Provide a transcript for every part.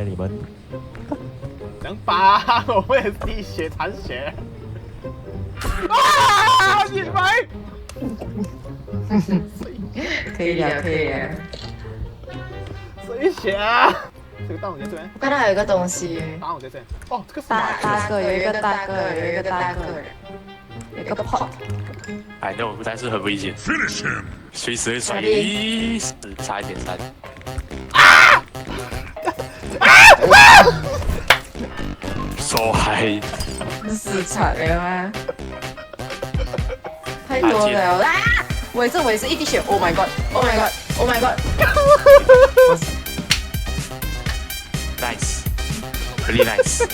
你们。能吧？我们也是滴血残血。啊！隐瞒。可以了，可以了。谁血啊？这个大龙在这边。我看到有一个东西，大龙在这边。哦，这个是大个，有一个大个，有一个大个，有一个 pot。I know，但是很危险，随时会摔。差一点，差一点。手还死惨了吗？太多了啊！我也是一滴血 ，Oh my god，Oh my god，Oh my god。Nice，really nice。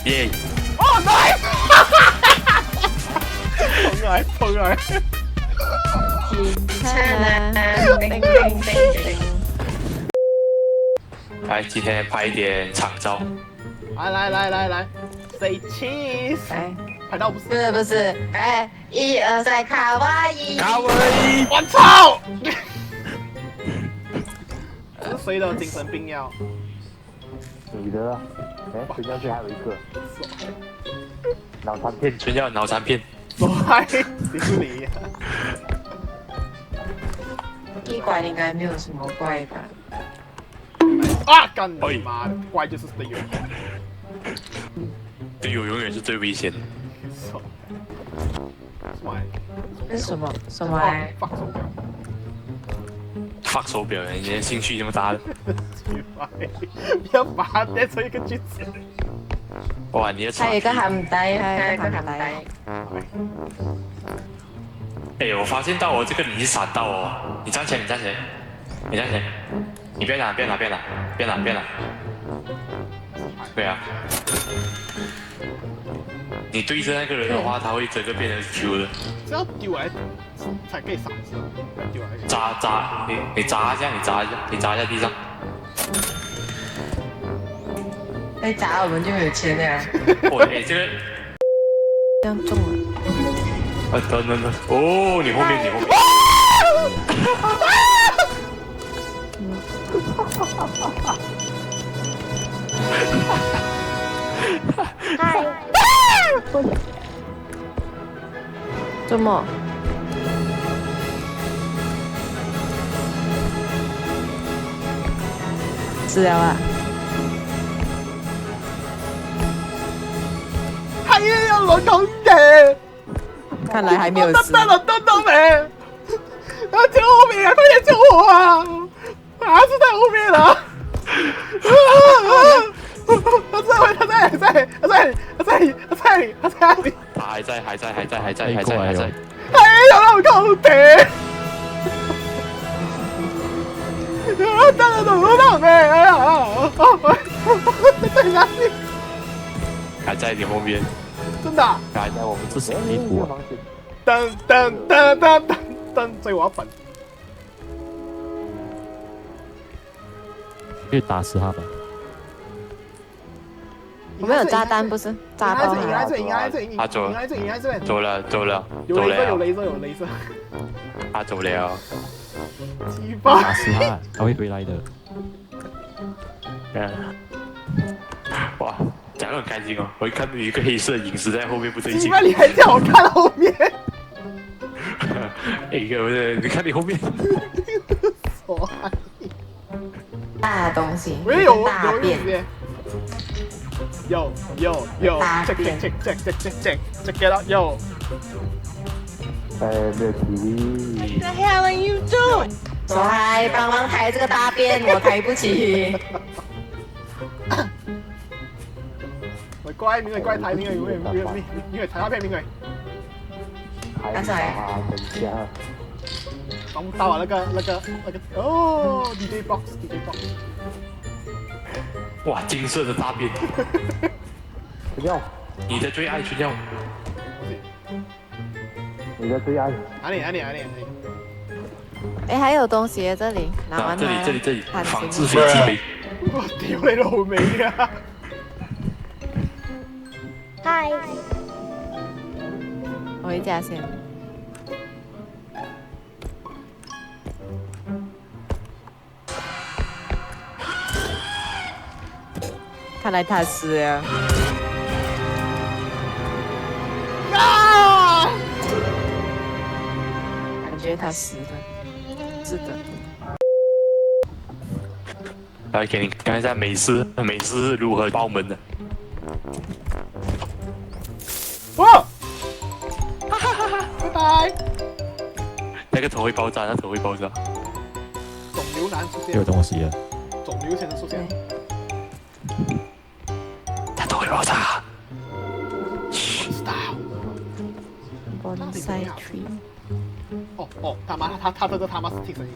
耶！哦 ，nice！ 碰来。来，今天拍一点场照。来 ，say cheese。哎，拍到不是？不是，哎，1、2、3，卡哇伊。卡哇伊！我操！这是谁的精神病药？你的，哎，全家去还有一个脑残片，全叫脑残片。帅，经理。一馆应该没有什么怪吧？啊！干你妈的，怪就是队友。队友永远是最危险的。这是什么？什么来？放手表。放手表，你的兴趣这么大的？不要把它变成一个句子。哇，你的还有一个喊呆，还有一个喊呆。哎，我发现到我这个你闪到哦，你站起来，你站起来，你站起来，你别拿，别拿，别拿，别拿，别拿。对啊，你对着那个人的话，他会整个变成 Q 的。这要丢来才可以闪是吧？丢来。砸，你砸一下，你砸一下地上。再砸我们就有钱了。哦，哎，这个这样中了。等，哦，你后面。嗨。怎么？死了啊！还要我講嘢，看来还没有死。得沒？啊，救命啊！快點救我啊！啊，是在後面了。他在，他在你。他还在。还有我講嘢。啊，到沒？哎呀，在哪裡？还在你后面。真的？还在我们自己地图。噔，所以我要本。去打死他吧。我们有炸弹不是？炸爆应该这，他走了。有雷射。他走了。鸡巴。打死他，他会回来的。哇，讲得很开心哦！我一看到有一个黑色影子在后面，不对劲。鸡巴，你还叫我看后面？一个不是，你看你后面。大东西。我也有大便。有 check it out yo。没有TV。 The hell are you doing？ 小孩，帮忙抬这个大便，我抬不起。喂，乖，明偉抬，明偉抬下片，明偉。剛才。幫到啊，那個，哦 ，DJ box。哇，金色的大便。春耀，你的最爱，春耀。你的最爱。哪里？哎，还有东西这里，拿完这里，仿制飞机杯。我屌你老味啊！嗨，我回家先。看来他死了。啊！感觉他死了。是的。来给你看一下美式如何爆门的。哇！拜拜。那个头会爆炸，那头会爆炸。肿瘤男出现有，东西了。肿瘤先生出现。他头会爆炸。知道。 Bonsai tree。哦，他妈，他这个他妈是听声音。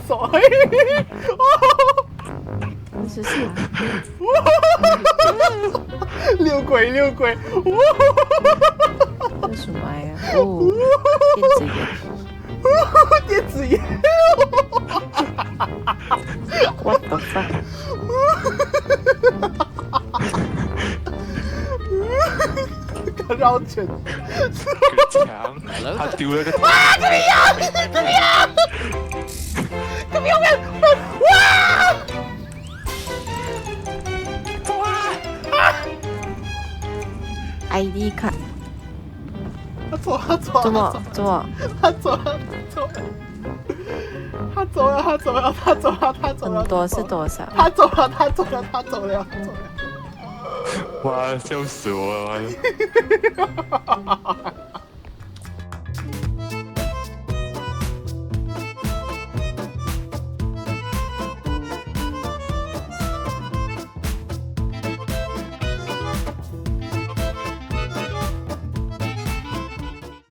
sorry。这是什么？六鬼。这是什么玩意儿？哦，电子烟。电子烟。What the fuck？ 干扰拳。强，他丢了个。哇！这里有！这边有人！哇！走啊！ID 卡。他走了。怎么？他走了。很多是多少？他走了。哇，笑死我了！